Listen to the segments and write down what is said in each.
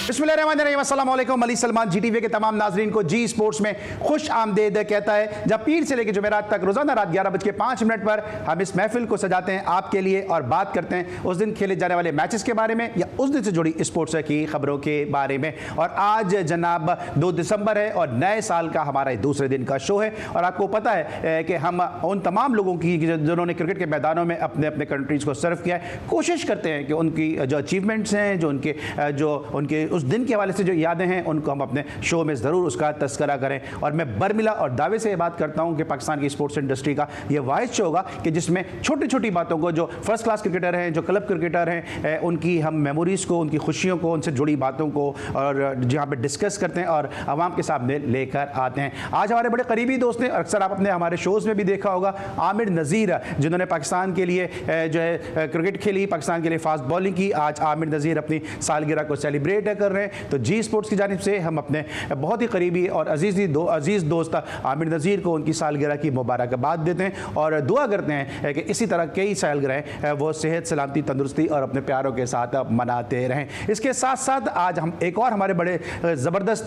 बिस्मिल्लाहिर्रहमानिर्रहीम, अस्सलाम वालेकुम। अली सलमान जीटीवी के तमाम नाजरीन को जी स्पोर्ट्स में खुश आमदेद कहता है, जब पीर से लेकर जुमेरात तक रोजाना रात 11:05 पर हम इस महफिल को सजाते हैं आपके लिए और बात करते हैं उस दिन खेले जाने वाले मैचेस के बारे में या उस दिन से जुड़ी स्पोर्ट्स की खबरों के बारे में। और आज जनाब 2 दिसंबर है और नए साल का हमारा दूसरे दिन का शो है और आपको पता है कि हम उन तमाम लोगों की जिन्होंने क्रिकेट के मैदानों में अपने अपने कंट्रीज़ को सर्व किया है, कोशिश करते हैं कि उनकी जो अचीवमेंट्स हैं, जो उनके उस दिन के हवाले से जो यादें हैं, उनको हम अपने शो में ज़रूर उसका तस्करा करें। और मैं बरमिला और दावे से ये बात करता हूं कि पाकिस्तान की स्पोर्ट्स इंडस्ट्री का ये वाहिद शो होगा कि जिसमें छोटी छोटी बातों को, जो फर्स्ट क्लास क्रिकेटर हैं, जो क्लब क्रिकेटर हैं, उनकी हम मेमोरीज़ को, उनकी खुशियों को, उनसे जुड़ी बातों को और जहाँ पर डिस्कस करते हैं और आवाम के सामने लेकर आते हैं। आज हमारे बड़े करीबी दोस्त हैं, अक्सर आप अपने हमारे शोज़ में भी देखा होगा, आमिर नज़ीर, जिन्होंने पाकिस्तान के लिए जो है क्रिकेट खेली, पाकिस्तान के लिए फास्ट बॉलिंग की। आज आमिर नज़ीर अपनी सालगिरह को सेलिब्रेट कर रहे हैं। तो जी स्पोर्ट्स की जानिब से हम अपने बहुत ही करीबी और अजीज़ दोस्त आमिर नज़ीर को उनकी सालगिरह की मुबारकबाद देते हैं और दुआ करते हैं कि इसी तरह कई सालगिरह वो सेहत, सलामती, तंदुरुस्ती और अपने प्यारों के साथ मनाते रहें। इसके साथ साथ आज हम एक और हमारे बड़े ज़बरदस्त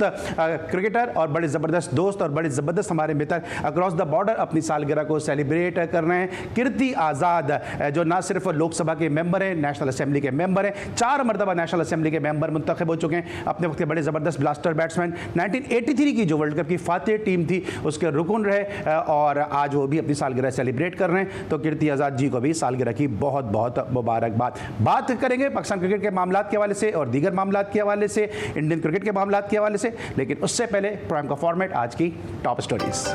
क्रिकेटर और बड़े ज़बरदस्त दोस्त और बड़े ज़बरदस्त हमारे मित्र अक्रॉस द बॉर्डर अपनी सालगिरह को सेलिब्रेट कर रहे हैं। कीर्ति आज़ाद, जो ना सिर्फ लोकसभा के मेंबर हैं, नेशनल असेंबली के मेंबर हैं, 4 मरतबा नेशनल असेंबली के मेंबर मुंतखब हो चुके हैं, अपने वक्त के बड़े ज़बरदस्त ब्लास्टर बैट्समैन, 1983 की जो वर्ल्ड कप की फातेह टीम थी उसके रुकन रहे और आज वो भी अपनी सालगिरह सेलिब्रेट कर रहे हैं। तो कीर्ति आज़ाद जी को भी सालगिरह की बहुत बहुत मुबारकबाद। बात करेंगे पाकिस्तान क्रिकेट के मामलात के हवाले से और दीगर मामलात के हवाले से, इंडियन क्रिकेट के मामलात के हवाले से, लेकिन उससे पहले प्रोग्राम का फॉर्मेट, आज की टॉप स्टोरीज।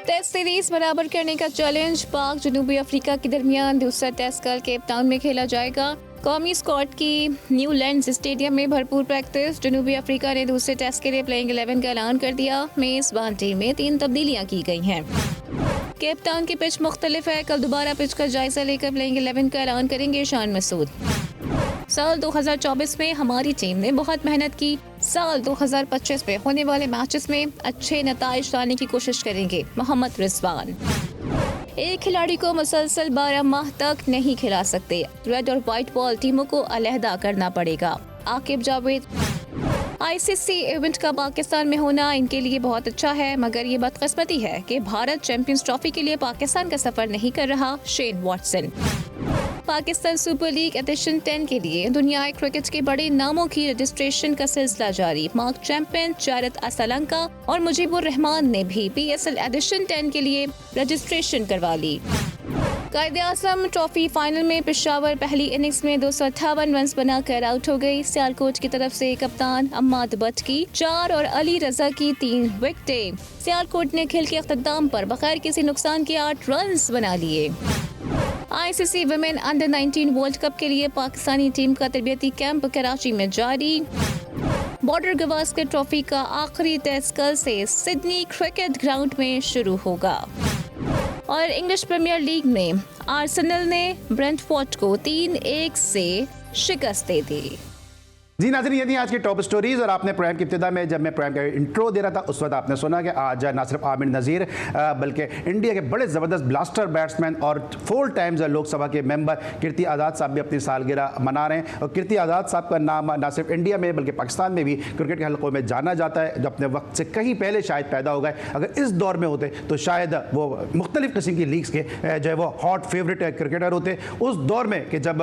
टेस्ट सीरीज बराबर करने का चैलेंज पाक जनूबी अफ्रीका के दरमियान। दूसरा टेस्ट कल केप टाउन में खेला जाएगा। कौमी स्क्वाड की न्यूलैंड्स स्टेडियम में भरपूर प्रैक्टिस। जनूबी अफ्रीका ने दूसरे टेस्ट के लिए प्लेइंग 11 का ऐलान कर दिया। मेजबान टीम में 3 तब्दीलियां की गई हैं। केप टाउन की पिच मुख्तलिफ है। कल दोबारा पिच का जायजा लेकर प्लेइंग 11 का ऐलान करेंगे शान मसूद। साल 2024 में हमारी टीम ने बहुत मेहनत की। साल 2025 में होने वाले मैचेस में अच्छे नताइज लाने की कोशिश करेंगे। मोहम्मद रिजवान। एक खिलाड़ी को मुसलसल 12 माह तक नहीं खिला सकते। रेड और व्हाइट बॉल टीमों को अलहदा करना पड़ेगा। आकिब जावेद। आईसीसी इवेंट का पाकिस्तान में होना इनके लिए बहुत अच्छा है, मगर ये बदकिस्मती है कि भारत चैंपियंस ट्रॉफी के लिए पाकिस्तान का सफर नहीं कर रहा। Shane Watson. Pakistan super league edition 10 के लिए दुनियाई क्रिकेट के बड़े नामों की रजिस्ट्रेशन का सिलसिला जारी। मार्क चैंपियन, जारद असलंका और मुजीबुर रहमान ने भी पीएसएल एडिशन 10 के लिए रजिस्ट्रेशन करवा ली। कायदे-ए-आज़म ट्रॉफी फाइनल में पेशावर पहली इनिंग्स में 258 रन बनाकर आउट हो गई। सियालकोट की तरफ से कप्तान अम्माद भट्ट की 4 और अली रजा की 3 विकेटें। सियालकोट ने खेल के अख्ताम पर बगैर किसी नुकसान के 8 रन बना लिए। ICC women under 19 world cup के लिए पाकिस्तानी टीम का तरबियती कैंप कराची में जारी। बॉर्डर गवास्कर ट्रॉफी का आखिरी टेस्ट कल से सिडनी क्रिकेट ग्राउंड में शुरू होगा। और इंग्लिश प्रीमियर लीग में आर्सेनल ने ब्रेंटफोर्ड को 3-1 से शिकस्त दे दी। जी नाज़रीन, ये थी आज की टॉप स्टोरीज और आपने प्रोग्राम की इब्तिदा में जब मैं प्रोग्राम का इंट्रो दे रहा था उस वक्त आपने सुना कि आज ना सिर्फ आमिर नज़ीर बल्कि इंडिया के बड़े ज़बरदस्त ब्लास्टर बैट्समैन और 4 टाइम्स लोकसभा के मेंबर कीर्ति आज़ाद साहब भी अपनी सालगिरह मना रहे हैं। और कीर्ति आज़ाद साहब का नाम ना सिर्फ इंडिया में बल्कि पाकिस्तान में भी क्रिकेट के हलकों में जाना जाता है, जो अपने वक्त से कहीं पहले शायद पैदा हो गए। अगर इस दौर में होते तो शायद वो मुख्तलिफ किस्म की लीग्स के जो है वो हॉट फेवरेट क्रिकेटर होते। उस दौर में कि जब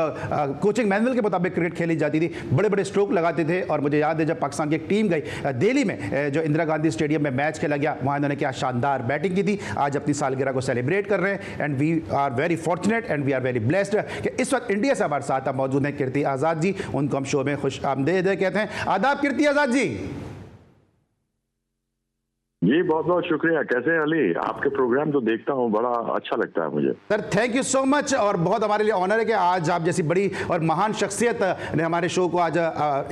कोचिंग मैनुअल के मुताबिक क्रिकेट खेली जाती थी, बड़े बड़े स्ट्रोक लगाते थे। और मुझे याद है जब पाकिस्तान की एक टीम गई दिल्ली में, जो इंदिरा गांधी स्टेडियम में मैच खेला गया, वहां इन्होंने क्या शानदार बैटिंग की थी। आज अपनी सालगिरह को सेलिब्रेट कर रहे हैं and we are very fortunate and we are very blessed कि इस वक्त इंडिया से हमारे साथ मौजूद हैं कीर्ति आज़ाद जी। उनको हम शो में खुश आमदेद कहते हैं। आदाब कीर्ति आज़ाद जी। जी बहुत बहुत शुक्रिया। कैसे हैं अली? आपके प्रोग्राम जो देखता हूँ बड़ा अच्छा लगता है मुझे। Sir thank you so much और बहुत हमारे लिए ऑनर है कि आज आप जैसी बड़ी और महान शख्सियत ने हमारे शो को आज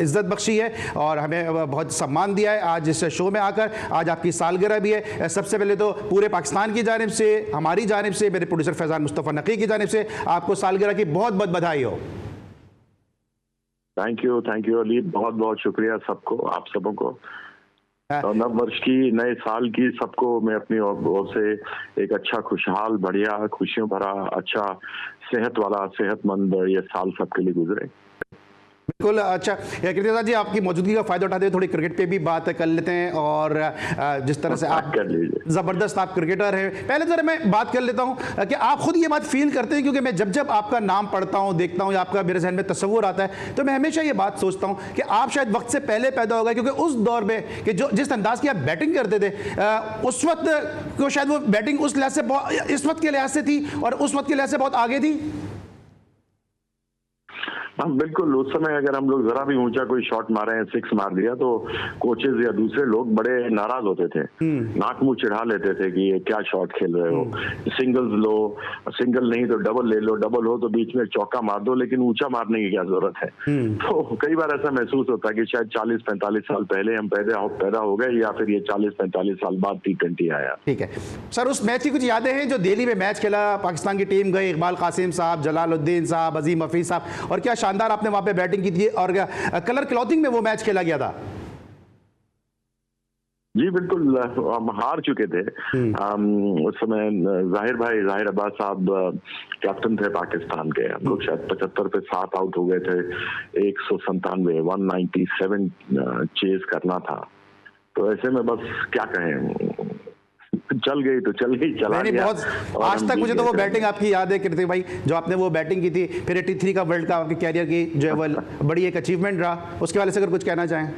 इज्जत बख्शी है और हमें बहुत सम्मान दिया है आज इस शो में आकर। आज आपकी सालगिरह भी है। सबसे पहले तो पूरे पाकिस्तान की जानिब से, हमारी जानिब से, मेरे प्रोड्यूसर फैजान मुस्तफ़ा नकी की जानिब से आपको सालगिरह की बहुत बहुत बधाई हो। थैंक यू अली, बहुत बहुत शुक्रिया सबको, आप सबों को। नव वर्ष की, नए साल की सबको मैं अपनी ओर से एक अच्छा, खुशहाल, बढ़िया, खुशियों भरा, अच्छा, सेहत वाला, सेहतमंद ये साल सबके लिए गुजरे। बिल्कुल। अच्छा कृतिका जी, आपकी मौजूदगी का फायदा उठाते हुए थोड़ी क्रिकेट पे भी बात कर लेते हैं, और जिस तरह से आप जबरदस्त आप क्रिकेटर हैं, पहले जरा मैं बात कर लेता हूं कि आप खुद ये बात फील करते हैं, क्योंकि मैं जब जब आपका नाम पढ़ता हूं, देखता हूं, या आपका मेरे जहन में तस्वुर आता है, तो मैं हमेशा ये बात सोचता हूं कि आप शायद वक्त से पहले पैदा हो गए, क्योंकि उस दौर में कि जो जिस अंदाज की आप बैटिंग करते थे, उस वक्त को शायद वो बैटिंग उस लिहाज से इस वक्त के लिहाज से थी और उस वक्त के लिहाज से बहुत आगे थी। हाँ बिल्कुल, उस समय अगर हम लोग जरा भी ऊंचा कोई शॉट मारे हैं, सिक्स मार दिया, तो कोचेज या दूसरे लोग बड़े नाराज होते थे, नाक मुंह चिढ़ा लेते थे कि ये क्या शॉट खेल रहे हो, सिंगल्स लो, सिंगल नहीं तो डबल ले लो, डबल हो तो बीच में चौका मार दो, लेकिन ऊंचा मारने की क्या जरूरत है। तो कई बार ऐसा महसूस होता है कि शायद 40-45 साल पहले हम पैदा हो गए, या फिर ये 40-45 साल बाद T20 आया। ठीक है सर, उस मैच की कुछ यादें हैं जो दिल्ली में मैच खेला, पाकिस्तान की टीम गई, इकबाल कासिम साहब, जलालुद्दीन साहब, अजीम हफीज साहब, और क्या शानदार आपने वहां पे बैटिंग की थी, और कलर क्लॉथिंग में वो मैच खेला गया था। जी बिल्कुल, हम हार चुके थे उस समय। जाहिर अब्बास साहब कैप्टन थे पाकिस्तान के। हम लोग शायद 75 पे 7 आउट हो गए थे, 197 चेज करना था। तो ऐसे में बस क्या कहें, चल गई तो चल गई, चला गया। बहुत आज तक मुझे तो वो बैटिंग आपकी याद है कृतिक भाई, जो आपने वो बैटिंग की थी, फिर 83 का वर्ल्ड कप आपके कैरियर की जो है वो बड़ी एक अचीवमेंट रहा, उसके वाले से अगर कुछ कहना चाहें।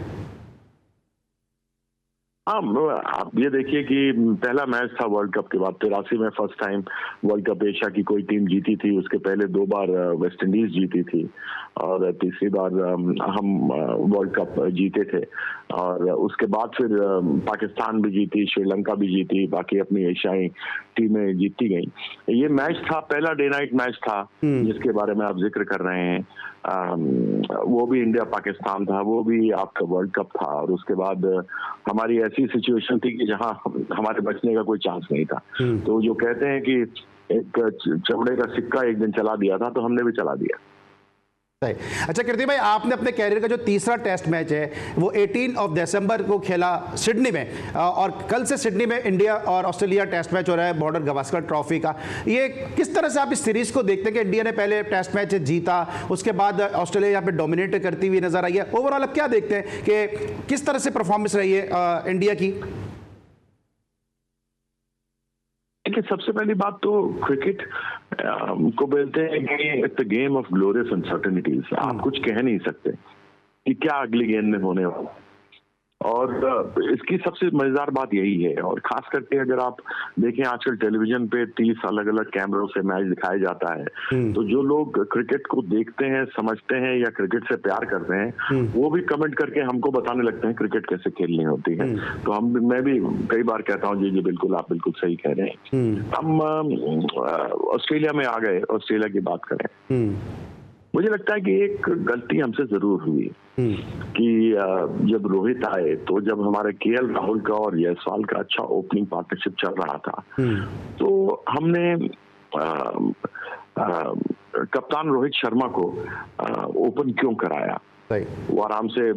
हाँ, आप ये देखिए कि पहला मैच था वर्ल्ड कप के बाद, 83 में first time world cup Asia की कोई टीम जीती थी। उसके पहले 2 बार वेस्ट इंडीज जीती थी, और तीसरी बार हम वर्ल्ड कप जीते थे। और उसके बाद फिर पाकिस्तान भी जीती, श्रीलंका भी जीती, बाकी अपनी एशियाई टीमें जीती गई। ये मैच था, पहला डे नाइट मैच था जिसके बारे में आप जिक्र कर रहे हैं। वो भी इंडिया पाकिस्तान था, वो भी आपका वर्ल्ड कप था। और उसके बाद हमारी ऐसी सिचुएशन थी कि जहां हमारे बचने का कोई चांस नहीं था। तो जो कहते हैं कि एक चमड़े का सिक्का एक दिन चला दिया था, तो हमने भी चला दिया। अच्छा कृतिक भाई, आपने अपने कैरियर का जो तीसरा टेस्ट मैच है वो 18 दिसंबर को खेला सिडनी में, और कल से सिडनी में इंडिया और ऑस्ट्रेलिया टेस्ट मैच हो रहा है बॉर्डर गावस्कर ट्रॉफी का। ये किस तरह से आप इस सीरीज को देखते हैं कि इंडिया ने पहले टेस्ट मैच जीता, उसके बाद ऑस्ट्रेलिया यहाँ पे डोमिनेट करती हुई नजर आई है। ओवरऑल आप क्या देखते हैं कि किस तरह से परफॉर्मेंस रही है इंडिया की? सबसे पहली बात तो क्रिकेट को बोलते हैं कि it's the game of glorious uncertainties. आप कुछ कह नहीं सकते कि क्या अगली गेंद में होने वाला, और इसकी सबसे मजेदार बात यही है। और खास करके अगर आप देखें, आजकल टेलीविजन पे 30 अलग अलग कैमरों से मैच दिखाया जाता है, तो जो लोग क्रिकेट को देखते हैं, समझते हैं, या क्रिकेट से प्यार करते हैं, वो भी कमेंट करके हमको बताने लगते हैं क्रिकेट कैसे खेलनी होती है। तो मैं भी कई बार कहता हूँ जी बिल्कुल, आप बिल्कुल सही कह रहे हैं। हम ऑस्ट्रेलिया में आ गए, ऑस्ट्रेलिया की बात करें, मुझे लगता है कि एक गलती हमसे जरूर हुई कि जब रोहित आए, तो जब हमारे केएल राहुल का और जायसवाल का अच्छा ओपनिंग पार्टनरशिप चल रहा था, तो हमने कप्तान रोहित शर्मा को ओपन क्यों कराया। वो आराम से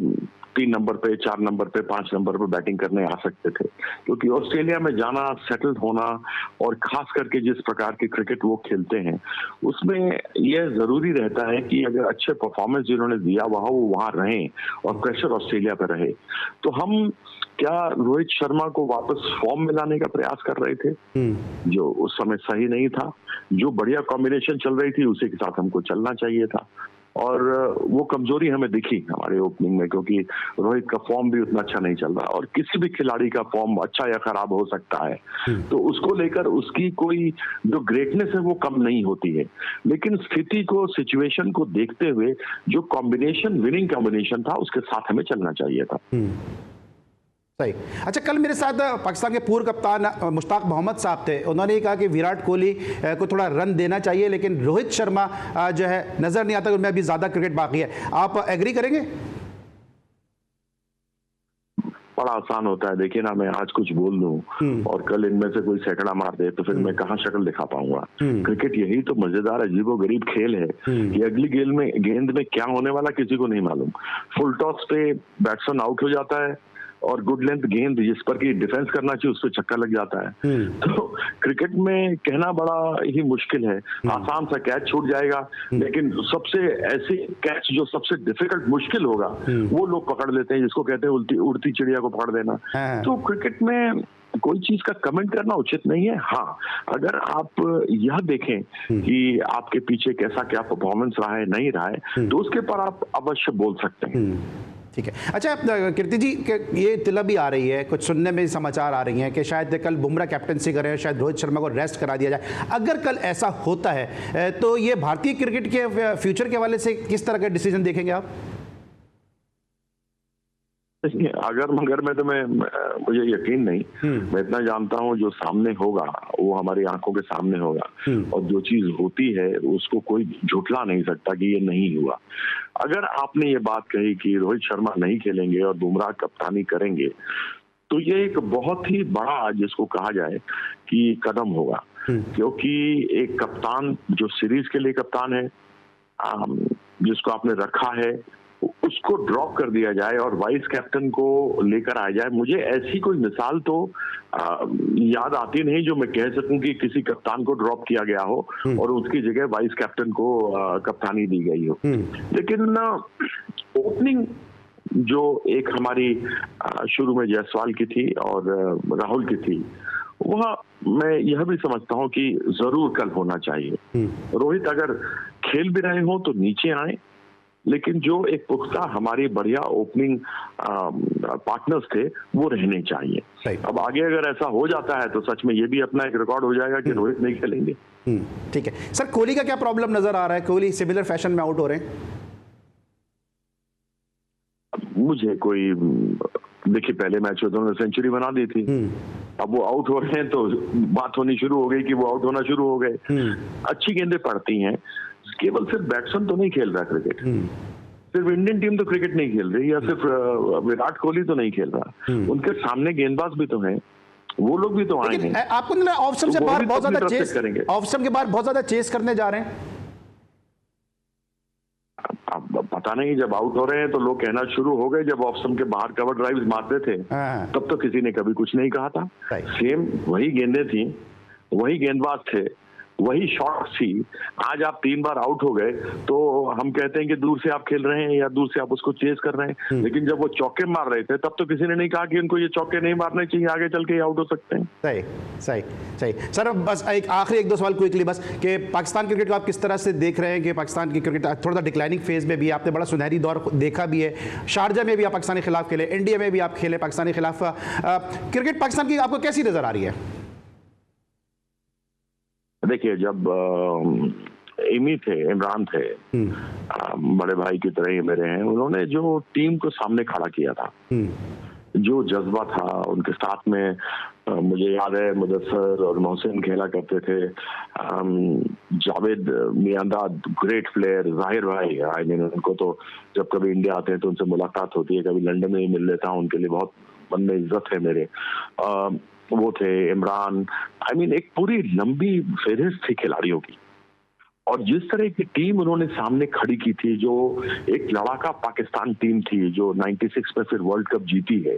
3 नंबर पे, 4 नंबर पे, 5 नंबर पे बैटिंग करने आ सकते थे, क्योंकि ऑस्ट्रेलिया में जाना, सेटल होना, और खास करके जिस प्रकार की क्रिकेट वो खेलते हैं, उसमें यह जरूरी रहता है कि अगर अच्छे परफॉर्मेंस जिन्होंने दिया वो वहां रहें, और प्रेशर ऑस्ट्रेलिया पर रहे। तो हम क्या रोहित शर्मा को वापस फॉर्म में लाने का प्रयास कर रहे थे, जो उस समय सही नहीं था। जो बढ़िया कॉम्बिनेशन चल रही थी उसी के साथ हमको चलना चाहिए था, और वो कमजोरी हमें दिखी हमारे ओपनिंग में, क्योंकि रोहित का फॉर्म भी उतना अच्छा नहीं चल रहा, और किसी भी खिलाड़ी का फॉर्म अच्छा या खराब हो सकता है। तो उसको लेकर उसकी कोई जो ग्रेटनेस है वो कम नहीं होती है, लेकिन स्थिति को, सिचुएशन को देखते हुए जो कॉम्बिनेशन, विनिंग कॉम्बिनेशन था, उसके साथ हमें चलना चाहिए था। सही। अच्छा, कल मेरे साथ पाकिस्तान के पूर्व कप्तान मुश्ताक मोहम्मद साहब थे। उन्होंने कहा कि विराट कोहली को थोड़ा रन देना चाहिए, लेकिन रोहित शर्मा जो है नजर नहीं आता, उनमें अभी ज्यादा क्रिकेट बाकी है। आप एग्री करेंगे? बड़ा आसान होता है, देखिए ना, मैं आज कुछ बोल दूं और कल इनमें से कोई सैकड़ा मार दे, तो फिर मैं कहाँ शक्ल दिखा पाऊंगा। क्रिकेट यही तो मजेदार अजीबोगरीब खेल है कि अगली गेंद में क्या होने वाला किसी को नहीं मालूम। फुल टॉस पे बैट्समैन आउट हो जाता है, और गुड लेंथ गेंद जिस पर कि डिफेंस करना चाहिए उस पर छक्का लग जाता है। तो क्रिकेट में कहना बड़ा ही मुश्किल है। आसान सा कैच छूट जाएगा, लेकिन सबसे ऐसे कैच जो सबसे डिफिकल्ट मुश्किल होगा वो लोग पकड़ लेते हैं, जिसको कहते हैं उड़ती चिड़िया को पकड़ देना। तो क्रिकेट में कोई चीज का कमेंट करना उचित नहीं है। हाँ, अगर आप यह देखें कि आपके पीछे कैसा क्या परफॉर्मेंस रहा है नहीं रहा है, तो उसके पर आप अवश्य बोल सकते हैं। ठीक है। अच्छा कीर्ति जी, ये तिला भी आ रही है, कुछ सुनने में समाचार आ रही हैं कि शायद कल बुमराह कैप्टनसी करें, शायद रोहित शर्मा को रेस्ट करा दिया जाए। अगर कल ऐसा होता है तो ये भारतीय क्रिकेट के फ्यूचर के हवाले से किस तरह का डिसीजन देखेंगे आप? अगर मगर में तो मुझे यकीन नहीं। मैं इतना जानता हूँ जो सामने होगा वो हमारी आंखों के सामने होगा, और जो चीज होती है उसको कोई झुठला नहीं सकता कि ये नहीं हुआ। अगर आपने ये बात कही कि रोहित शर्मा नहीं खेलेंगे और बुमराह कप्तानी करेंगे, तो ये एक बहुत ही बड़ा, जिसको कहा जाए कि कदम होगा, क्योंकि एक कप्तान जो सीरीज के लिए कप्तान है, जिसको आपने रखा है, उसको ड्रॉप कर दिया जाए और वाइस कैप्टन को लेकर आ जाए। मुझे ऐसी कोई मिसाल तो याद आती नहीं जो मैं कह सकूं कि किसी कप्तान को ड्रॉप किया गया हो और उसकी जगह वाइस कैप्टन को कप्तानी दी गई हो। लेकिन ओपनिंग जो एक हमारी शुरू में जायसवाल की थी और राहुल की थी, वह मैं यह भी समझता हूं कि जरूर कल होना चाहिए। रोहित अगर खेल भी रहे हो तो नीचे आए, लेकिन जो एक पुख्ता हमारी बढ़िया ओपनिंग पार्टनर्स थे वो रहने चाहिए। अब आगे अगर ऐसा हो जाता है तो सच में ये भी अपना एक रिकॉर्ड हो जाएगा कि रोहित नहीं खेलेंगे। ठीक है सर, कोहली का क्या प्रॉब्लम नजर आ रहा है? कोहली सिमिलर फैशन में आउट हो रहे हैं? मुझे कोई, देखिए पहले मैच में उन्होंने सेंचुरी बना दी थी, अब वो आउट हो रहे हैं तो बात होनी शुरू हो गई कि वो आउट होना शुरू हो गए। अच्छी गेंदें पड़ती हैं, केवल सिर्फ बैट्समैन तो नहीं खेल रहा क्रिकेट, सिर्फ इंडियन टीम तो क्रिकेट नहीं खेल रही, या सिर्फ विराट कोहली तो नहीं खेल रहा, उनके सामने गेंदबाज भी तो हैं, वो लोग भी तो आए हैं। आपको नहीं लगा ऑफ स्टंप से बाहर बहुत ज्यादा चेस करेंगे? ऑफ स्टंप के बाहर बहुत ज्यादा चेस करने जा रहे हैं? अब पता नहीं, जब आउट हो रहे हैं तो लोग कहना शुरू हो गए, जब ऑफ स्टंप के बाहर कवर ड्राइव्स मारते थे तब तो किसी ने कभी कुछ नहीं कहा था। सेम वही गेंदें थी, वही गेंदबाज थे, वही शॉट थी। आज आप 3 बार आउट हो गए तो हम कहते हैं कि दूर से आप खेल रहे हैं या दूर से आप उसको चेस कर रहे हैं, लेकिन जब वो चौके मार रहे थे तब तो किसी ने नहीं कहा कि उनको ये चौके नहीं मारने चाहिए, आगे चल के आउट हो सकते हैं। सही सही सही। सर बस एक आखिरी 1-2 सवाल क्विकली बस, कि पाकिस्तान क्रिकेट को आप किस तरह से देख रहे हैं कि पाकिस्तान की क्रिकेट थोड़ा सा डिक्लाइनिंग फेज में भी है? आपने बड़ा सुनहरी दौर देखा भी है, शारजा में भी आप पाकिस्तान के खिलाफ खेले, इंडिया में भी आप खेले पाकिस्तान के खिलाफ। क्रिकेट पाकिस्तान की आपको कैसी नजर आ रही है? देखिए, जब इमरान थे, बड़े भाई की तरह ही मेरे हैं, उन्होंने जो टीम को सामने खड़ा किया था, जो जज्बा था उनके साथ में, मुझे याद है मुदस्सर और मोहसिन खेला करते थे, जावेद मियांदाद ग्रेट प्लेयर, जाहिर भाई, आई मीन उनको तो जब कभी इंडिया आते हैं तो उनसे मुलाकात होती है, कभी लंदन में ही मिल लेता हूँ, उनके लिए बहुत मन में इज्जत है मेरे। वो थे इमरान, आई मीन एक पूरी लंबी फेहरिस्त थी खिलाड़ियों की, और जिस तरह की टीम उन्होंने सामने खड़ी की थी, जो एक लड़ाका पाकिस्तान टीम थी जो 96 में फिर वर्ल्ड कप जीती है,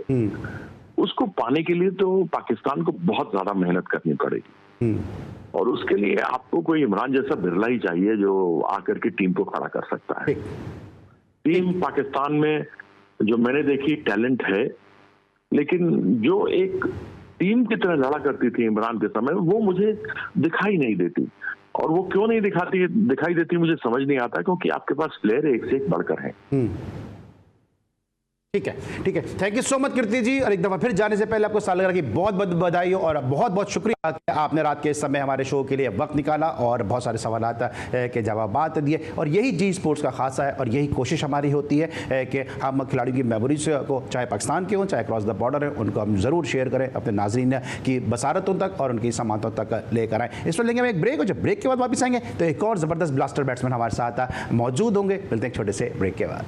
उसको पाने के लिए तो पाकिस्तान को बहुत ज्यादा मेहनत करनी पड़ेगी, और उसके लिए आपको कोई इमरान जैसा बिरला ही चाहिए जो आकर के टीम को खड़ा कर सकता है। टीम पाकिस्तान में जो मैंने देखी टैलेंट है, लेकिन जो एक टीम की तरह लड़ा करती थी इमरान के समय, वो मुझे दिखाई नहीं देती, और वो क्यों नहीं दिखाई देती मुझे समझ नहीं आता, क्योंकि आपके पास प्लेयर एक से एक बढ़कर है। ठीक है, थैंक यू सो मच कीर्ति जी। और एक दफ़ा फिर जाने से पहले आपको सालगिरह की बहुत बहुत बधाई हो, और बहुत बहुत शुक्रिया कि आपने रात के इस समय हमारे शो के लिए वक्त निकाला और बहुत सारे सवालात के जवाब दिए। और यही जी स्पोर्ट्स का खासा है, और यही कोशिश हमारी होती है कि हम खिलाड़ियों की मेमोरीज को, चाहे पाकिस्तान के हों चाहे क्रॉस द बॉर्डर है, उनको हम ज़रूर शेयर करें, अपने नाजरीन की बसारतों तक और उनकी समातों तक लेकर आएँ। इस पर लेंगे हम एक ब्रेक, और जब ब्रेक के बाद वापस आएंगे तो एक और ज़बरदस्त ब्लास्टर बैट्समैन हमारे साथ मौजूद होंगे। मिलते हैं एक छोटे से ब्रेक के बाद।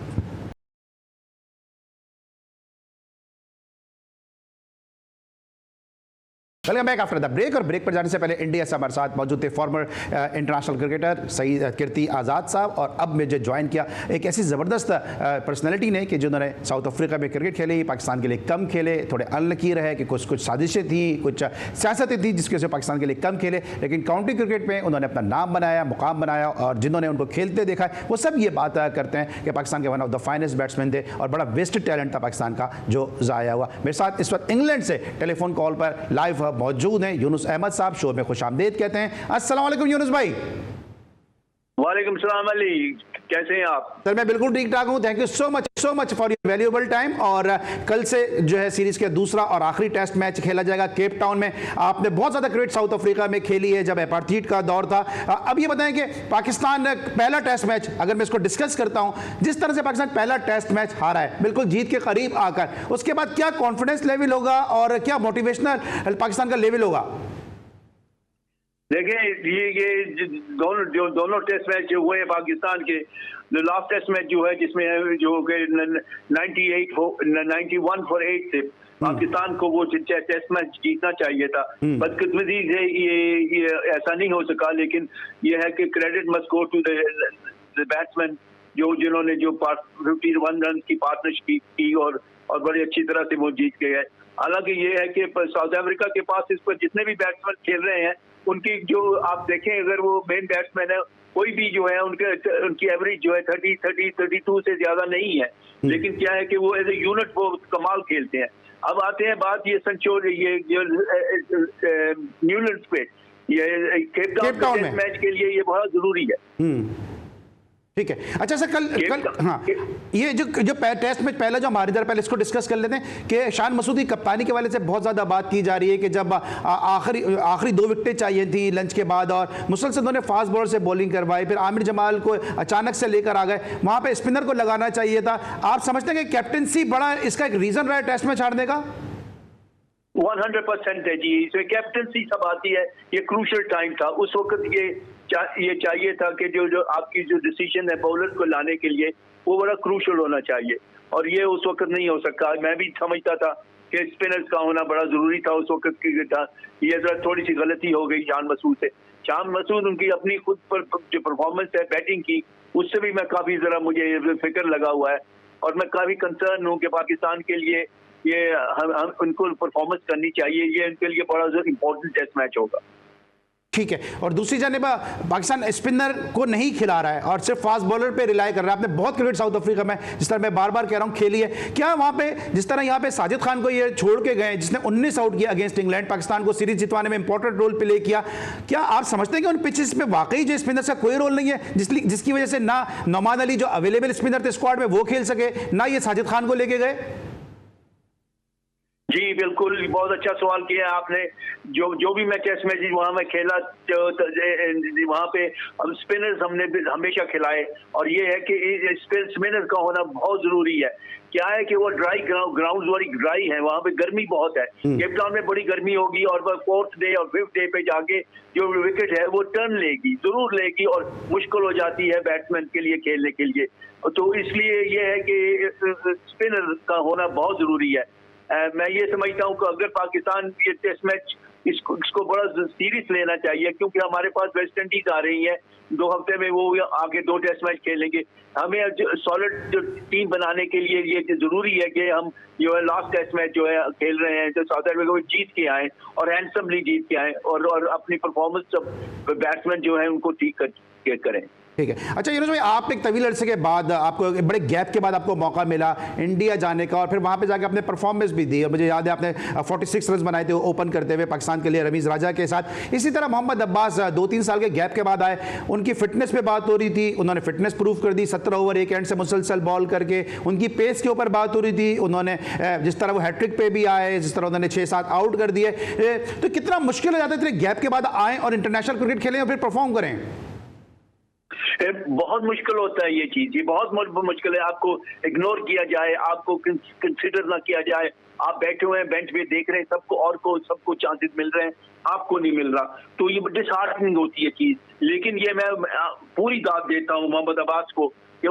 Welcome back after the break. और ब्रेक पर जाने से पहले इंडिया से हमारे साथ मौजूद थे फॉर्मर इंटरनेशनल क्रिकेटर सईद कीर्ति आज़ाद साहब, और अब मुझे ज्वाइन किया एक ऐसी ज़बरदस्त पर्सनैलिटी ने कि जिन्होंने साउथ अफ्रीका में क्रिकेट खेली, पाकिस्तान के लिए कम खेले, थोड़े अनलकी रहे कि कुछ साजिशें थी, कुछ सियासतें थी जिसकी वजह से पाकिस्तान के लिए कम खेले, लेकिन काउंटी क्रिकेट में उन्होंने अपना नाम बनाया, मुकाम बनाया, और जिन्होंने उनको खेलते देखा है वो सब ये बात करते हैं कि पाकिस्तान के one of the finest batsman थे और बड़ा वेस्टेड टैलेंट था पाकिस्तान का जो ज़ाया हुआ। मेरे साथ इस वक्त इंग्लैंड से टेलीफोन कॉल पर लाइव मौजूद हैं यूनुस अहमद साहब, शो में खुशामदीद कहते हैं। अस्सलाम वालेकुम यूनुस भाई। वालेकुम सलाम अली, कैसे हैं आप? सर मैं बिल्कुल ठीक ठाक हूं, thank you so much for your valuable time. और कल से जो है सीरीज का दूसरा और आखिरी टेस्ट मैच खेला जाएगा केप टाउन में। आपने बहुत ज्यादा क्रिकेट साउथ अफ्रीका में खेली है जब एपार्थीड का दौर था। अब ये बताएं कि पाकिस्तान पहला टेस्ट मैच, अगर मैं इसको डिस्कस करता हूं, जिस तरह से पाकिस्तान पहला टेस्ट मैच हारा है बिल्कुल जीत के करीब आकर, उसके बाद क्या कॉन्फिडेंस लेवल होगा और क्या मोटिवेशनल पाकिस्तान का लेवल होगा? देखें, ये दोनों टेस्ट मैच जो हुए पाकिस्तान के, लास्ट टेस्ट मैच जो है जिसमें जो 91 फॉर 8 से पाकिस्तान को वो टेस्ट मैच जीतना चाहिए था। बदकिस्मती से ये ऐसा नहीं हो सका, लेकिन ये है कि credit must go to the batsman जिन्होंने 51 रन की पार्टनरशिप की और बड़ी अच्छी तरह से वो जीत गए हैं। हालांकि ये है कि साउथ अफ्रीका के पास इस पर जितने भी बैट्समैन खेल रहे हैं उनकी जो आप देखें, अगर वो मेन बैट्समैन है कोई भी जो है उनकी एवरेज जो है 32 से ज्यादा नहीं है, लेकिन क्या है कि वो एज ए यूनिट वो कमाल खेलते हैं। अब आते हैं बात ये न्यूलैंड्स पे, ये केप टाउन मैच के लिए ये बहुत जरूरी है। ठीक है, अच्छा सर कल हाँ, ये जो टेस्ट में पहला जो हमारे इधर, पहले इसको डिस्कस कर लेते हैं कि शान मसूदी कप्तानी के वाले से बहुत ज़्यादा बात की जा रही है कि जब आखिरी 2 विकेटें चाहिए थी लंच के बाद और मुसलसल उन्होंने फास्ट बॉलर से बॉलिंग करवाई, फिर आमिर जमाल को अचानक से लेकर आ गए, वहाँ पे स्पिनर को लगाना चाहिए था। आप समझते हैं कि कैप्टनसी बड़ा इसका एक रीज़न रहा है टेस्ट में छाड़ने का? 100% है जी, इसमें कैप्टनसी सब आती है। ये क्रूशियल टाइम था उस वक्त, ये चाहिए था कि जो आपकी जो डिसीजन है बॉलर को लाने के लिए वो बड़ा क्रूशियल होना चाहिए, और ये उस वक्त नहीं हो सका। मैं भी समझता था कि स्पिनर्स का होना बड़ा जरूरी था उस वक्त की था। ये जरा थोड़ी सी गलती हो गई शान मसूद से। शान मसूद उनकी अपनी खुद पर जो परफॉर्मेंस है बैटिंग की, उससे भी मैं काफी जरा मुझे फिक्र लगा हुआ है, और मैं काफी कंसर्न हूँ कि पाकिस्तान के लिए ये हम उनको परफॉर्मेंस करनी चाहिए। ये उनके लिए बड़ा इंपॉर्टेंट टेस्ट मैच होगा। ठीक है, और दूसरी जानिब पाकिस्तान स्पिनर को नहीं खिला रहा है और सिर्फ फास्ट बॉलर पे रिलाई कर रहा है। आपने बहुत क्रिकेट साउथ अफ्रीका में, जिस तरह मैं बार बार कह रहा हूँ, खेली है। क्या वहाँ पे जिस तरह यहाँ पे साजिद खान को ये छोड़ के गए जिसने 19 आउट किया अगेंस्ट इंग्लैंड, पाकिस्तान को सीरीज जितवाने में इंपॉर्टेंट रोल प्ले किया, क्या आप समझते हैं कि उन पिचेस में वाकई जो स्पिनर्स का कोई रोल नहीं है जिसकी वजह से ना नौमान अली जो अवेलेबल स्पिनर थे स्क्वाड में वो खेल सके, ना ये साजिद खान को लेके गए? जी बिल्कुल, बहुत अच्छा सवाल किया आपने। जो भी मैं टेस्ट मैच वहाँ में खेला वहाँ पे हम स्पिनर्स हमने हमेशा खिलाए, और ये है कि स्पिनर्स का होना बहुत जरूरी है। क्या है कि वो ड्राई ग्राउंड बड़ी ड्राई है, वहाँ पे गर्मी बहुत है। केप टाउन में बड़ी गर्मी होगी, और वह 4th डे और 5th डे पे जाके जो विकेट है वो टर्न लेगी, जरूर लेगी, और मुश्किल हो जाती है बैट्समैन के लिए खेलने के लिए। तो इसलिए ये है कि स्पिनर का होना बहुत जरूरी है। मैं ये समझता हूँ कि अगर पाकिस्तान ये टेस्ट मैच इसको बड़ा सीरियस लेना चाहिए, क्योंकि हमारे पास वेस्ट इंडीज आ रही है 2 हफ्ते में, वो आगे 2 टेस्ट मैच खेलेंगे। हमें सॉलिड जो टीम बनाने के लिए ये जरूरी है कि हम जो है लास्ट टेस्ट मैच जो है खेल रहे हैं तो साउथ अफ्रीका को जीत के आए, और हैंडसमली जीत के आए, और अपनी परफॉर्मेंस सब बैट्समैन जो है उनको ठीक करें। ठीक है, अच्छा यूनुस भाई, आप एक तवील अरसे के बाद, आपको एक बड़े गैप के बाद आपको मौका मिला इंडिया जाने का, और फिर वहाँ पे जाके आपने परफॉर्मेंस भी दी, और मुझे याद है आपने 46 रन बनाए थे ओपन करते हुए पाकिस्तान के लिए रमीज़ राजा के साथ। इसी तरह मोहम्मद अब्बास 2-3 साल के गैप के बाद आए, उनकी फिटनेस पे बात हो रही थी, उन्होंने फिटनेस प्रूव कर दी, 17 ओवर एक एंड से मुसलसल बॉल करके। उनकी पेस के ऊपर बात हो रही थी, उन्होंने जिस तरह वो हैट्रिक पे भी आए, जिस तरह उन्होंने 6-7 आउट कर दिए, तो कितना मुश्किल हो जाता है इतने गैप के बाद आए और इंटरनेशनल क्रिकेट खेलें और फिर परफॉर्म करें? बहुत मुश्किल होता है ये चीज, ये बहुत मुश्किल है। आपको इग्नोर किया जाए, आपको कंसिडर ना किया जाए, आप बैठे हुए हैं बेंच पे देख रहे हैं सबको चांसेस मिल रहे हैं, आपको नहीं मिल रहा, तो ये डिसहार्टनिंग होती है चीज। लेकिन ये मैं पूरी दाद देता हूँ मोहम्मद अब्बास को कि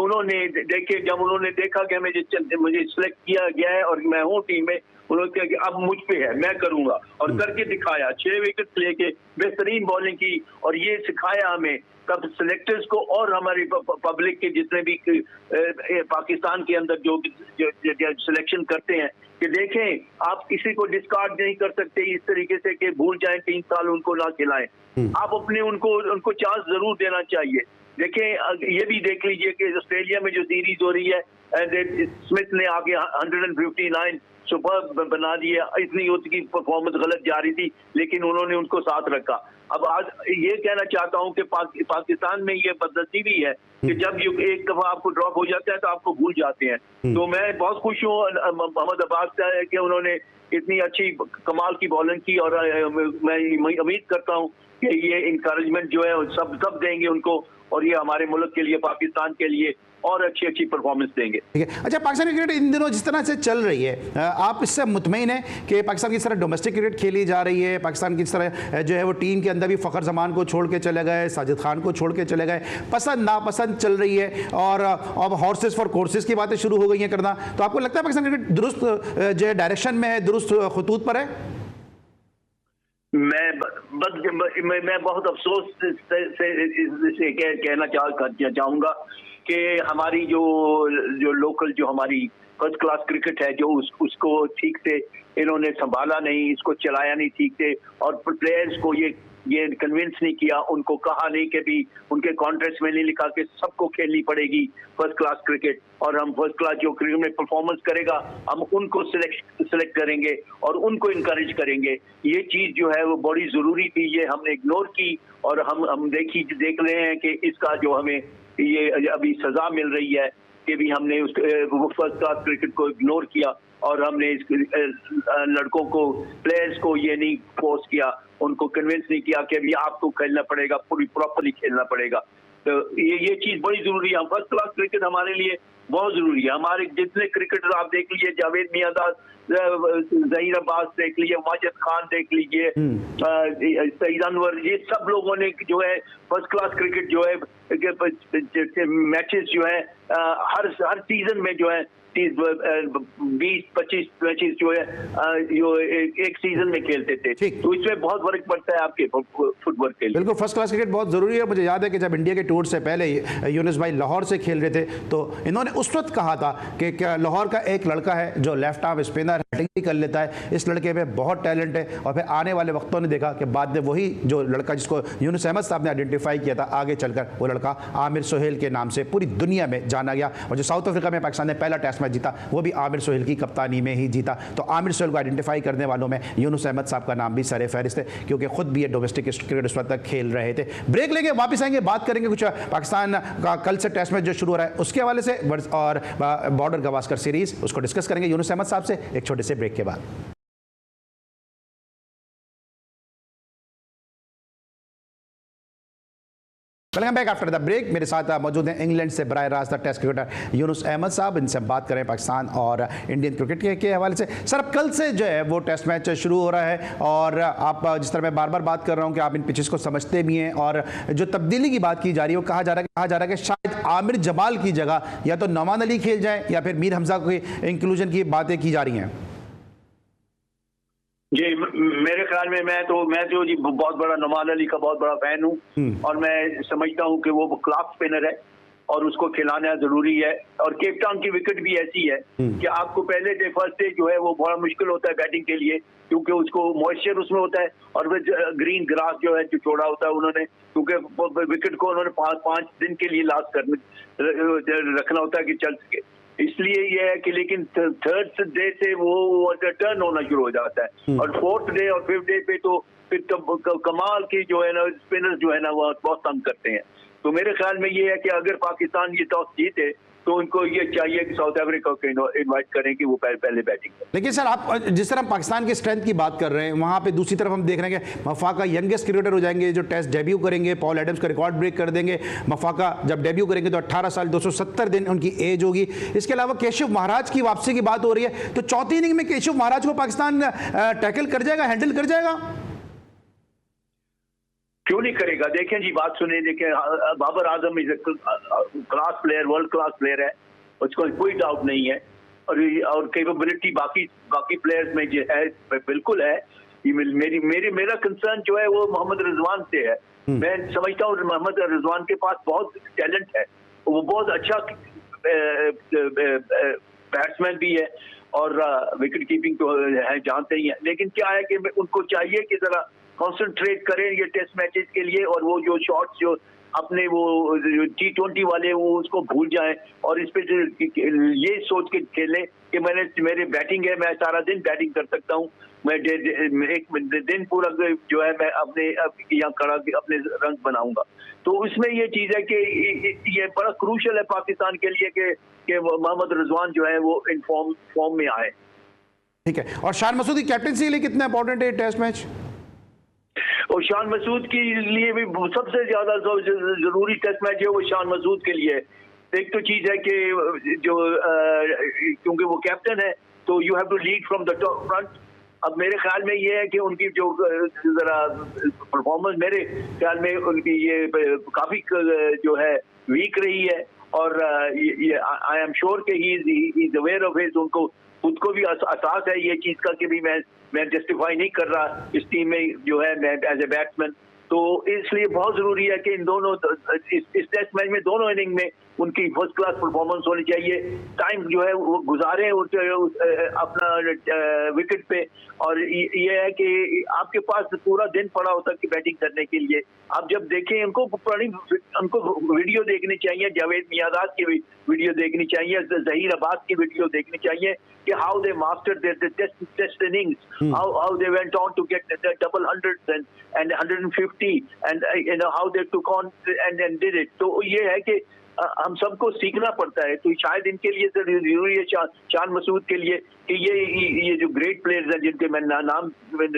जब उन्होंने देखा कि मुझे सिलेक्ट किया गया है और मैं हूँ टीम में, उन्होंने कहा कि अब मुझ पे है, मैं करूंगा, और करके दिखाया। 6 विकेट लेके बेहतरीन बॉलिंग की, और ये सिखाया हमें। तब सिलेक्टर्स को और हमारी पब्लिक के जितने भी पाकिस्तान के अंदर जो सिलेक्शन करते हैं कि देखें आप किसी को डिस्कार्ड नहीं कर सकते इस तरीके से कि भूल जाएं 3 साल उनको ना खिलाएं। आप अपने उनको चांस जरूर देना चाहिए। देखें ये भी देख लीजिए कि ऑस्ट्रेलिया में जो सीरीज हो रही है, स्मिथ ने आगे 159 सुपर बना दिया। इतनी उसकी परफॉर्मेंस गलत जा रही थी, लेकिन उन्होंने उनको साथ रखा। अब आज ये कहना चाहता हूं कि पाकिस्तान में ये बदनसीबी है कि जब एक दफा आपको ड्रॉप हो जाता है तो आपको भूल जाते हैं। तो मैं बहुत खुश हूँ मोहम्मद अब्बास से कि उन्होंने इतनी अच्छी कमाल की बॉलिंग की, और मैं उम्मीद करता हूँ कि ये इंकरेजमेंट जो है सब देंगे उनको, और ये हमारे मुल्क के लिए, पाकिस्तान के लिए और अच्छी परफॉर्मेंस देंगे। ठीक है। अच्छा, पाकिस्तानी क्रिकेट इन दिनों जिस तरह से चल रही है, आप इससे मुतमईन हैं कि पाकिस्तान की तरह डोमेस्टिक क्रिकेट खेली जा रही है? पाकिस्तान की तरह जो है वो टीम के अंदर भी फ़खर जमान को छोड़ के चले गए, साजिद खान को छोड़ के चले गए, पसंद नापसंद चल रही है, और अब हॉर्सेस फॉर कोर्सेज की बातें शुरू हो गई हैं करना। तो आपको लगता है पाकिस्तान क्रिकेट दुरुस्त जो है डायरेक्शन में है, दुरुस्त खतूत पर है? मैं बहुत अफसोस से कहना चाहूंगा कि हमारी जो लोकल जो हमारी फर्स्ट क्लास क्रिकेट है, जो उसको ठीक से इन्होंने संभाला नहीं, इसको चलाया नहीं ठीक से, और प्लेयर्स को ये कन्विंस नहीं किया, उनको कहा नहीं कि भी उनके कॉन्ट्रैक्ट्स में नहीं लिखा कि सबको खेलनी पड़ेगी फर्स्ट क्लास क्रिकेट, और हम फर्स्ट क्लास जो क्रिकेट में परफॉर्मेंस करेगा हम उनको सिलेक्ट करेंगे और उनको इनकरेज करेंगे। ये चीज जो है वो बड़ी जरूरी थी, ये हमने इग्नोर की, और हम देख रहे हैं कि इसका जो हमें ये अभी सजा मिल रही है कि भी हमने उस फर्स्ट क्लास क्रिकेट को इग्नोर किया, और हमने इस लड़कों को, प्लेयर्स को ये नहीं फोर्स किया, उनको कन्विंस नहीं किया कि अभी आपको खेलना पड़ेगा, पूरी प्रॉपरली खेलना पड़ेगा। तो ये चीज बड़ी जरूरी है। फर्स्ट क्लास क्रिकेट हमारे लिए बहुत जरूरी है। हमारे जितने क्रिकेटर आप देख लीजिए, जावेद मियांदाद, जहीर अब्बास देख लीजिए, माजिद खान देख लीजिए, सईद अनवर, ये सब लोगों ने जो है फर्स्ट क्लास क्रिकेट जो है मैचेस जो है हर सीजन में जो है 20-25 मैचेस जो है जो एक सीजन में खेलते थे। तो इसमें बहुत फर्क पड़ता है आपके फुटबॉल के लिए। बिल्कुल, फर्स्ट क्लास क्रिकेट बहुत जरूरी है। मुझे याद है कि जब इंडिया के टूर से पहले यूनुस भाई लाहौर से खेल रहे थे, तो इन्होंने उस वक्त कहा था कि क्या लाहौर का एक लड़का है जो लेफ्ट आर्म स्पिनर बैटिंग कर लेता है, इस लड़के में बहुत टैलेंट है। और फिर आने वाले वक्तों ने देखा कि बाद में वही जो लड़का जिसको यूनुस अहमद साहब ने आइडेंटिफाई किया था, आगे चलकर वो लड़का आमिर सोहेल के नाम से पूरी दुनिया में जाना गया। और जो साउथ अफ्रीका में पाकिस्तान ने पहला टेस्ट मैच जीता, वो भी आमिर सोहेल की कप्तानी में ही जीता। तो आमिर सोहेल को आइडेंटिफाई करने वालों में यूनुस अहमद साहब का नाम भी सरे फहरिस्त है, क्योंकि खुद भी ये डोमेस्टिक क्रिकेट उस वक्त तक खेल रहे थे। ब्रेक लेंगे, वापस आएंगे, बात करेंगे कुछ पाकिस्तान का कल से टेस्ट मैच जो शुरू हो रहा है उसके हवाले से, और बॉर्डर गवास्कर सीरीज उसको डिस्कस करेंगे यूनुस अहमद साहब से एक छोटे से ब्रेक के बाद। Welcome back after the break. मेरे साथ मौजूद हैं इंग्लैंड से बराह रास्त टेस्ट क्रिकेटर यूनुस अहमद साहब। इनसे हम बात करें पाकिस्तान और इंडियन क्रिकेट के हवाले से। सर, अब कल से जो है वो टेस्ट मैच शुरू हो रहा है, और आप जिस तरह मैं बार बार बात कर रहा हूं कि आप इन पिचेस को समझते भी हैं, और जो तब्दीली की बात की जा रही है वो कहा जा रहा है कि शायद आमिर जमाल की जगह या तो नौमान अली खेल जाए या फिर मीर हमजा की इंक्लूजन की बातें की जा रही हैं। जी, मेरे ख्याल में मैं तो जी बहुत बड़ा नौमान अली का बहुत बड़ा फैन हूँ, और मैं समझता हूँ कि वो क्लास स्पिनर है और उसको खिलाना जरूरी है। और केप टाउन की विकेट भी ऐसी है कि आपको पहले डे फर्स्ट डे जो है वो बड़ा मुश्किल होता है बैटिंग के लिए, क्योंकि उसको मॉइस्चर उसमें होता है, और वह ग्रीन ग्रास जो है जो छोड़ा होता है उन्होंने, क्योंकि विकेट को उन्होंने 5 दिन के लिए लास्ट रखना होता है कि चल सके। इसलिए यह है कि लेकिन थर्ड डे से वो टर्न होना शुरू हो जाता है, और फोर्थ डे और फिफ्थ डे पे तो फिर कमाल की जो है ना स्पिनर्स जो है ना वो बहुत तंग करते हैं। तो मेरे ख्याल में ये है कि अगर पाकिस्तान ये टॉस जीते तो उनको ये चाहिए कि साउथ अफ्रीका को इनवाइट करें कि वो पहले बैटिंग करें। लेकिन सर, आप जिस तरह पाकिस्तान की स्ट्रेंथ की बात कर रहे हैं, वहाँ पे दूसरी तरफ हम देख रहे हैं कि मफाका यंगेस्ट क्रिकेटर हो जाएंगे जो टेस्ट डेब्यू करेंगे, पॉल एडम्स का रिकॉर्ड ब्रेक कर देंगे। मफाका जब डेब्यू करेंगे तो 18 साल 270 दिन उनकी एज होगी। इसके अलावा केशव महाराज की वापसी की बात हो रही है, तो चौथी इनिंग में केशव महाराज को पाकिस्तान टैकल कर जाएगा, हैंडल कर जाएगा? क्यों नहीं करेगा? देखें जी, बात सुने, देखें Babar Azam is class player, world class player है, उसको कोई डाउट नहीं है। और कैपेबिलिटी बाकी प्लेयर्स में जो है बिल्कुल है। मेरा कंसर्न जो है वो मोहम्मद रिजवान से है। मैं समझता हूँ मोहम्मद रिजवान के पास बहुत टैलेंट है, वो बहुत अच्छा बैट्समैन भी है और विकेट कीपिंग तो है जानते ही हैं, लेकिन क्या है कि उनको चाहिए कि जरा कंसंट्रेट करें ये टेस्ट मैचेस के लिए, और वो जो शॉट्स जो अपने वो T20 वाले वो उसको भूल जाएं और इस पे ये सोच के खेलें कि मेरे बैटिंग है, मैं सारा दिन बैटिंग कर सकता हूँ, मैं एक दिन पूरा जो है मैं अपने यहाँ खड़ा अपने रंग बनाऊंगा। तो इसमें ये चीज है कि ये बड़ा क्रूशल है पाकिस्तान के लिए कि मोहम्मद रिजवान जो है वो इन फॉर्म में आए। ठीक है, और शान मसूद की कैप्टनसी के लिए कितना इंपॉर्टेंट है टेस्ट मैच? और शान मसूद के लिए भी सबसे ज्यादा जरूरी टेस्ट मैच है वो शान मसूद के लिए। एक तो चीज है कि जो क्योंकि वो कैप्टन है तो you have to lead from the top front. अब मेरे ख्याल में ये है कि उनकी जो जरा परफॉर्मेंस मेरे ख्याल में उनकी ये काफी जो है वीक रही है, और आई एम श्योर कि he is aware of his, उनको खुद को भी एहसास है ये चीज का कि भी मैं जस्टिफाई नहीं कर रहा इस टीम में जो है मैं एज ए बैट्समैन। तो इसलिए बहुत जरूरी है कि इन दोनों इस टेस्ट मैच में दोनों इनिंग में उनकी फर्स्ट क्लास परफॉर्मेंस होनी चाहिए। टाइम जो है वो गुजारे अपना विकेट पे, और ये है कि आपके पास पूरा दिन पड़ा होता है कि बैटिंग करने के लिए। आप जब देखें उनको वीडियो देखनी चाहिए, जावेद मियादाद की वीडियो देखनी चाहिए, जहीर अब्बास की वीडियो देखनी चाहिए कि how they mastered their test innings, how they went on to get the double hundreds and 150 and you know how they took on and did it. तो ये है कि हम सबको सीखना पड़ता है। तो शायद इनके लिए जरूरी है शान मसूद के लिए कि ये जो ग्रेट प्लेयर्स हैं जिनके मैं नाम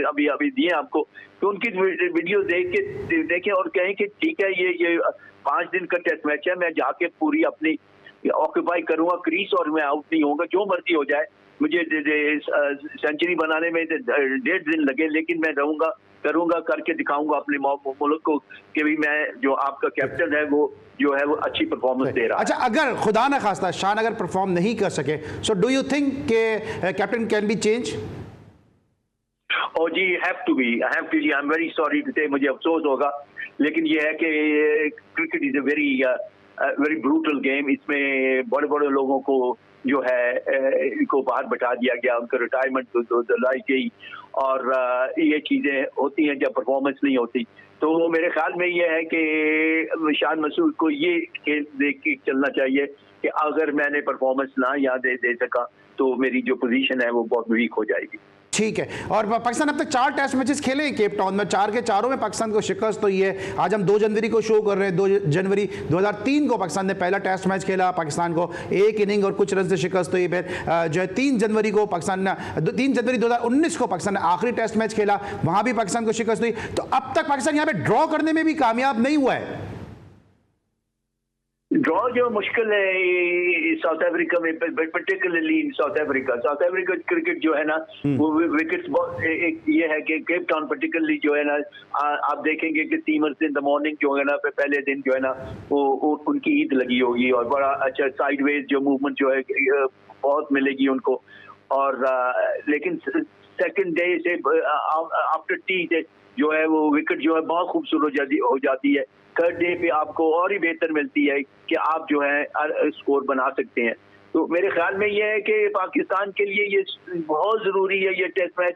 अभी दिए आपको, तो उनकी वीडियो देखें और कहें कि ठीक है ये 5 दिन का टेस्ट मैच है, मैं जाके पूरी अपनी ऑक्यूपाई करूंगा क्रीज और मैं आउट नहीं होऊंगा, जो मर्जी हो जाए, मुझे सेंचुरी बनाने में 1.5 दिन लगे, लेकिन मैं करूंगा करके दिखाऊंगा अपने मुल्क को कि भी मैं जो आपका कैप्टन है वो जो है वो अच्छी परफॉर्मेंस दे रहा है। अच्छा, अगर खुदा न खास्ता शान अगर परफॉर्म नहीं कर सके, सो डू यू थिंक के captain can be change? Oh जी, हैव टू बी जी, I am very sorry to say, मुझे अफसोस होगा, लेकिन ये है कि cricket is a very brutal game. इसमें बड़े बड़े लोगों को जो है इनको बाहर बैठा दिया गया, उनका रिटायरमेंट लाई गई, और ये चीजें होती हैं जब परफॉर्मेंस नहीं होती। तो मेरे ख्याल में ये है कि शान मसूद को ये खेल देख के चलना चाहिए कि अगर मैंने परफॉर्मेंस ना यहाँ दे सका तो मेरी जो पोजीशन है वो बहुत वीक हो जाएगी। ठीक है, और पाकिस्तान अब तक 4 टेस्ट मैचेस खेले हैं केप टाउन में, 4 के चारों में पाकिस्तान को शिकस्त हुई है। आज हम 2 जनवरी को शो कर रहे हैं, 2 जनवरी 2003 को पाकिस्तान ने पहला टेस्ट मैच खेला, पाकिस्तान को 1 इनिंग और कुछ रन से शिकस्त हुई। फिर जो है 3 जनवरी 2019 को पाकिस्तान ने आखिरी टेस्ट मैच खेला, वहां भी पाकिस्तान को शिकस्त हुई। तो अब तक पाकिस्तान यहाँ पे ड्रॉ करने में भी कामयाब नहीं हुआ है। ड्रॉ जो मुश्किल है साउथ अफ्रीका में, particularly in south Africa cricket जो है ना वो विकेट्स एक ये है कि केप टाउन पर्टिकुलरली जो है ना आप देखेंगे कि सीमर्स इन द मॉर्निंग जो है ना पहले दिन जो है ना वो उनकी ईद लगी होगी, और बड़ा अच्छा साइडवेज जो मूवमेंट जो है बहुत मिलेगी उनको। और लेकिन सेकंड डे से आफ्टर टी जो है वो विकेट जो है बहुत खूबसूरत हो जाती है। थर्ड डे पे आपको और ही बेहतर मिलती है कि आप जो है स्कोर बना सकते हैं। तो मेरे ख्याल में ये है कि पाकिस्तान के लिए ये बहुत जरूरी है ये टेस्ट मैच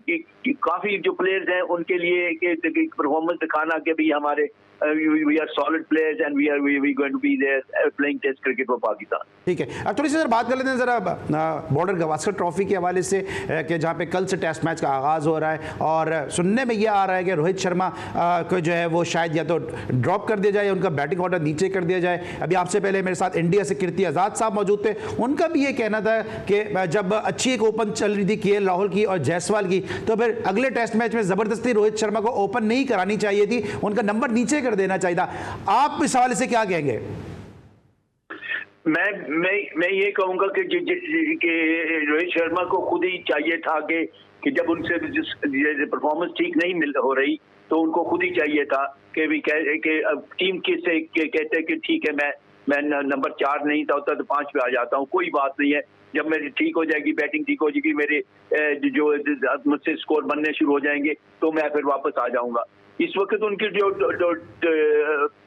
कि काफी जो प्लेयर्स हैं उनके लिए कि परफॉर्मेंस दिखाना कि भी हमारे we are solid players and we going to be there playing test cricket for Pakistan। ठीक है, अब थोड़ी सी सर बात कर लेते हैं जरा बॉर्डर गवास्कर ट्रॉफी के हवाले से कि जहाँ पे कल से टेस्ट मैच का आगाज़ हो रहा है, और सुनने में ये आ रहा है कि रोहित शर्मा को जो है वो शायद या तो ड्रॉप कर दिया जाए या उनका बैटिंग ऑर्डर नीचे कर दिया जाए। अभी आपसे पहले मेरे साथ इंडिया से कीर्ति आज़ाद साहब मौजूद थे, उनका भी ये कहना था कि जब अच्छी एक ओपन चल रही थी KL राहुल की और जायसवाल की, तो फिर अगले टेस्ट मैच में ज़बरदस्ती रोहित शर्मा को ओपन नहीं करानी चाहिए थी, उनका नंबर नीचे देना चाहिए था। आप इस हवाले से क्या कहेंगे? मैं ये कहूंगा कि रोहित शर्मा को खुद ही चाहिए था कि जब उनसे परफॉर्मेंस ठीक नहीं हो रही तो उनको खुद ही चाहिए था कि टीम से कहते कि ठीक है मैं नंबर 4 नहीं था होता तो 5 पे आ जाता हूँ, कोई बात नहीं है। जब मेरी ठीक हो जाएगी, बैटिंग ठीक हो जाएगी, मेरे जो मुझसे स्कोर बनने शुरू हो जाएंगे तो मैं फिर वापस आ जाऊंगा। इस वक्त उनके जो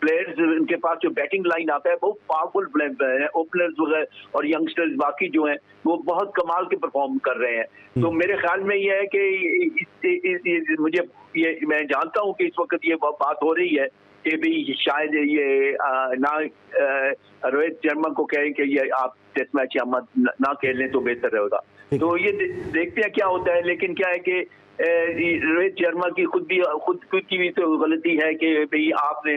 प्लेयर्स, उनके पास जो बैटिंग लाइन आता है बहुत पावरफुल प्लेयर है, ओपनर्स वगैरह और यंगस्टर्स बाकी जो हैं वो बहुत कमाल के परफॉर्म कर रहे हैं। तो मेरे ख्याल में ये है कि मुझे ये मैं जानता हूँ कि इस वक्त ये बात हो रही है कि भी शायद ये ना रोहित शर्मा को कहें कि ये आप टेस्ट मैच या मत ना खेलें तो बेहतर रहेगा। तो ये देखते हैं क्या होता है। लेकिन क्या है कि रोहित शर्मा की खुद की भी तो गलती है कि भाई आपने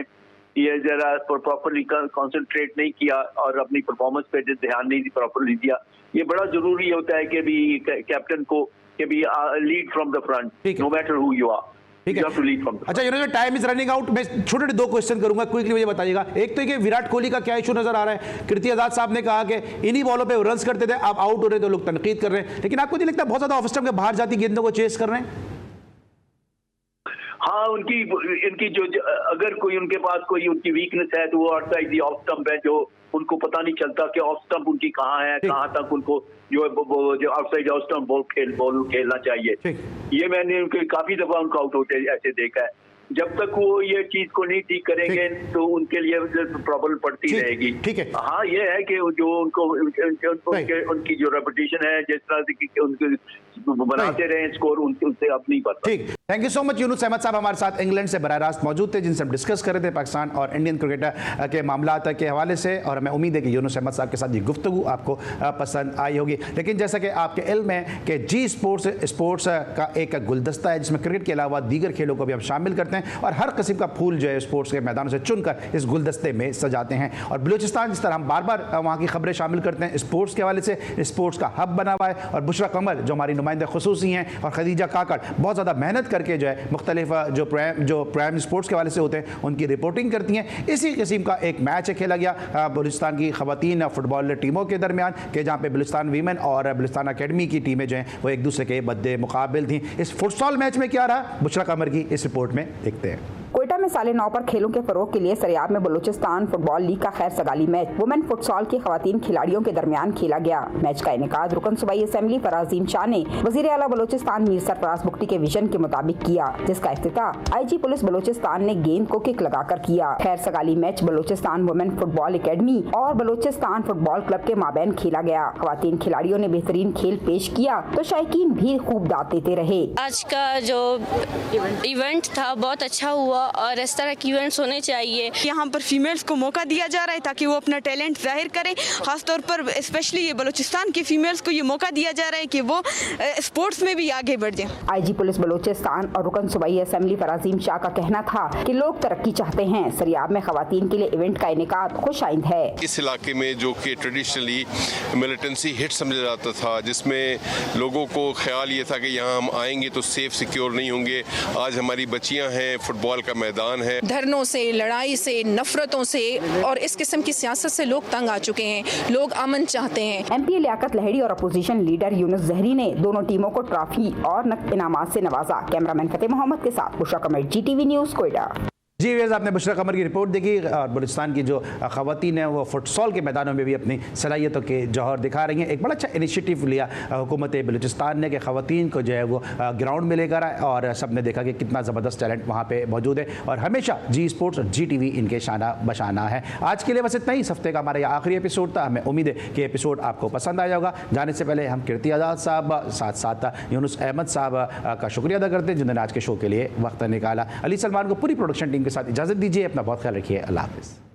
ये जरा प्रॉपरली कंसंट्रेट नहीं किया और अपनी परफॉर्मेंस पे ध्यान नहीं प्रॉपरली दिया। ये बड़ा जरूरी होता है कि भी कैप्टन को कि भी lead from the front, no matter who you are. ठीक है। अच्छा Younis, time is running out. मैं छोटे 2 क्वेश्चन करूंगा, क्विकली मुझे बताइएगा। एक तो कि विराट कोहली का क्या इशू नजर आ रहा है? कीर्ति आजाद साहब ने कहा कि इन्हीं बॉलों पे रन्स करते थे, आप आउट हो रहे तो लोग तनकीद कर रहे हैं, लेकिन आपको नहीं लगता बहुत ज्यादा ऑफ स्टंप के बाहर जाती गेंदों को चेस कर रहे हैं? हाँ, इनकी जो अगर कोई उनके पास कोई उनकी वीकनेस है तो वो आउटसाइड दी ऑफ स्टंप है, जो उनको पता नहीं चलता कि ऑफ स्टंप उनकी कहाँ है, कहाँ तक उनको जो आउटसाइड ऑफ स्टंप बॉल खेलना चाहिए। ये मैंने उनके काफी दफा उनको आउट होते ऐसे देखा है। जब तक वो ये चीज को नहीं ठीक करेंगे तो उनके लिए प्रॉब्लम पड़ती रहेगी। ठीक है। हाँ, ये है कि जो उनको उनकी जो रेपुटेशन है, जिस तरह से उनके बनाते रहे स्कोर, उनसे अब नहीं पड़ता। ठीक, thank you so much. Younis Ahmed साहब हमारे साथ इंग्लैंड से बराह रास्त मौजूद थे, जिनसे हम डिस्कस कर रहे थे पाकिस्तान और इंडियन क्रिकेटर के मामला के हवाले से, और हमें उम्मीद है कि यूनुस अहमद साहब के साथ ये गुफ्तगू आपको पसंद आई होगी। लेकिन जैसा कि आपके इल्म है कि जी स्पोर्ट्स का एक गुलदस्ता है जिसमें क्रिकेट के अलावा दीगर खेलों को भी हम शामिल करते हैं और हर किस्म का फूल जो है स्पोर्ट्स के मैदानों से चुनकर इस गुलदस्ते में सजाते हैं। और बलूचिस्तान, जिस तरह हम बार बार वहाँ की खबरें शामिल करते हैं स्पोर्ट्स के हवाले से, स्पोर्ट्स का हब बना हुआ है। और बुशरा कमर जो हमारी नुमाइंदा खुसूसी हैं, और खदीजा काकड़ बहुत ज़्यादा मेहनत करके जो है मुख्तलिफ जो प्राइम स्पोर्ट्स के हवाले से होते हैं उनकी रिपोर्टिंग करती हैं। इसी किस्म का एक मैच खेला गया बलूचिस्तान की खवातीन फुटबॉल टीमों के दरमियान, के जहाँ पे बलूचिस्तान वीमेन और बलूचिस्तान अकेडमी की टीमें जो हैं वो एक दूसरे के बद्दे मुकाबिल थी। इस फुटसॉल मैच में क्या रहा, बुशरा कमर की इस रिपोर्ट में देखते हैं। क्वेटा में 9:30 पर खेलों के फरोग के लिए सरियाब में बलूचिस्तान फुटबॉल लीग का खैर सगाली मैच वुमेन फुटसॉल की खवातीन खिलाड़ियों के दरमियान खेला गया। मैच का इनेकाद रुकन सूबाई असेंबली फराजीम शाह ने वजीर आला बलूचिस्तान मीर सरफराज बुख्ती के विजन के मुताबिक किया, जिसका इफ्तिताह आईजी पुलिस बलूचिस्तान ने गेंद को किक लगाकर किया। खैर Sagalee match Balochistan women football academy और बलूचिस्तान फुटबॉल क्लब के माबैन खेला गया। खवातीन खिलाड़ियों ने बेहतरीन खेल पेश किया तो शायकीन भी खूब दाद देते रहे। आज का जो इवेंट था बहुत अच्छा हुआ और इस तरह के इवेंट्स होने चाहिए। यहाँ पर फीमेल्स को मौका दिया जा रहा है ताकि वो अपना टैलेंट जाहिर करें। खासतौर पर स्पेशली ये बलूचिस्तान की फीमेल्स को ये मौका दिया जा रहा है कि वो स्पोर्ट्स में भी आगे बढ़ जाएं। आईजी पुलिस बलूचिस्तान और रुकन सूबाई असेंबली फराजीम शाह का कहना था कि लोग तरक्की चाहते हैं। सरियाब में खवातीन के लिए इवेंट का इनेकाद खुश आइंद है। इस इलाके में जो कि ट्रेडिशनली मिलिटेंसी हिट समझा जाता था, जिसमें लोगों को ख्याल ये था कि यहाँ हम आएंगे तो सेफ सिक्योर नहीं होंगे, आज हमारी बच्चियाँ हैं, फुटबॉल का मैदान है। धरनों से, लड़ाई से, नफरतों से और इस किस्म की सियासत से लोग तंग आ चुके हैं। लोग अमन चाहते हैं। एमपी लियाकत लहड़ी और अपोजिशन लीडर यूनुस जहरी ने दोनों टीमों को ट्रॉफी और नकद इनामात से नवाजा। कैमरामैन फतेह मोहम्मद के साथ बुशरा कमर, GTV न्यूज़, कोयटा। जी वैसे आपने बुशरा कमर की रिपोर्ट देखी और बलूचिस्तान की जो खवातीन हैं वो फुटसॉल के मैदानों में भी अपनी सलाहियतों के जौहर दिखा रही हैं। एक बड़ा अच्छा इनिशिएटिव लिया हुकूमत बलूचिस्तान ने कि खवातीन को जो है वो ग्राउंड में लेकर आए और सब ने देखा कि कितना ज़बरदस्त टैलेंट वहाँ पे मौजूद है। और हमेशा जी स्पोर्ट्स और GTV इनके शाना बशाना है। आज के लिए बस इतना ही। इस हफ्ते का हमारा यह आखिरी एपिसोड था। हमें उम्मीद है कि एपिसोड आपको पसंद आया होगा। जाने से पहले हम कीर्ति आजाद साहब साथ साथ यूनुस अहमद साहब का शुक्रिया अदा करते हैं जिन्होंने आज के शो के लिए वक्त निकाला। अली सलमान को पूरी प्रोडक्शन टीम के साथ इजाज़त दीजिए। अपना बहुत ख्याल रखिए। अल्लाह हाफ़िज़।